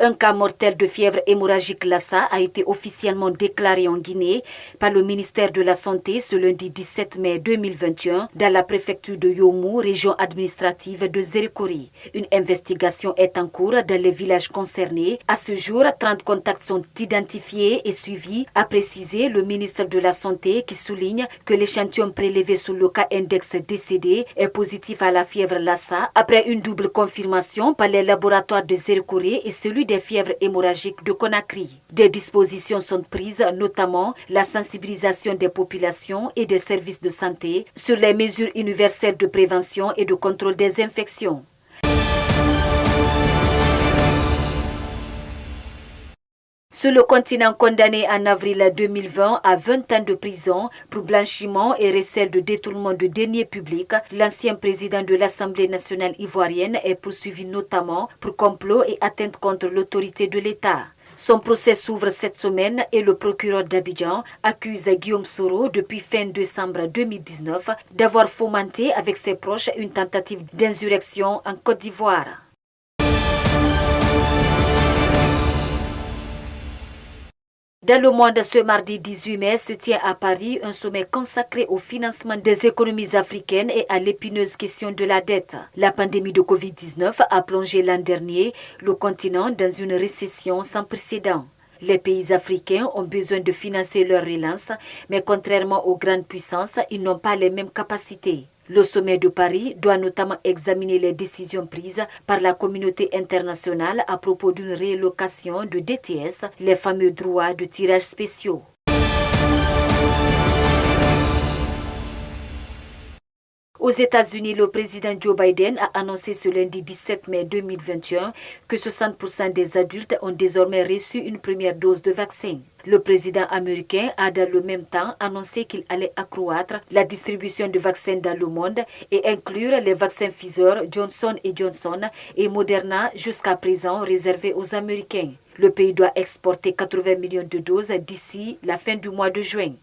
Un cas mortel de fièvre hémorragique Lassa a été officiellement déclaré en Guinée par le ministère de la Santé ce lundi 17 mai 2021 dans la préfecture de Yomu, région administrative de Zérikori. Une investigation est en cours dans les villages concernés. À ce jour, 30 contacts sont identifiés et suivis, a précisé le ministre de la Santé qui souligne que l'échantillon prélevé sur le cas index décédé est positif à la fièvre Lassa après une double confirmation par les laboratoires de Zérikori et celui des fièvres hémorragiques de Conakry. Des dispositions sont prises, notamment la sensibilisation des populations et des services de santé sur les mesures universelles de prévention et de contrôle des infections. Sur le continent condamné en avril 2020 à 20 ans de prison pour blanchiment et recel de détournement de deniers publics, l'ancien président de l'Assemblée nationale ivoirienne est poursuivi notamment pour complot et atteinte contre l'autorité de l'État. Son procès s'ouvre cette semaine et le procureur d'Abidjan accuse Guillaume Soro depuis fin décembre 2019 d'avoir fomenté avec ses proches une tentative d'insurrection en Côte d'Ivoire. Dans le monde, ce mardi 18 mai se tient à Paris un sommet consacré au financement des économies africaines et à l'épineuse question de la dette. La pandémie de Covid-19 a plongé l'an dernier le continent dans une récession sans précédent. Les pays africains ont besoin de financer leur relance, mais contrairement aux grandes puissances, ils n'ont pas les mêmes capacités. Le sommet de Paris doit notamment examiner les décisions prises par la communauté internationale à propos d'une rélocation de DTS, les fameux droits de tirage spéciaux. Aux États-Unis, le président Joe Biden a annoncé ce lundi 17 mai 2021 que 60% des adultes ont désormais reçu une première dose de vaccin. Le président américain a dans le même temps annoncé qu'il allait accroître la distribution de vaccins dans le monde et inclure les vaccins Pfizer, Johnson & Johnson et Moderna jusqu'à présent réservés aux Américains. Le pays doit exporter 80 millions de doses d'ici la fin du mois de juin.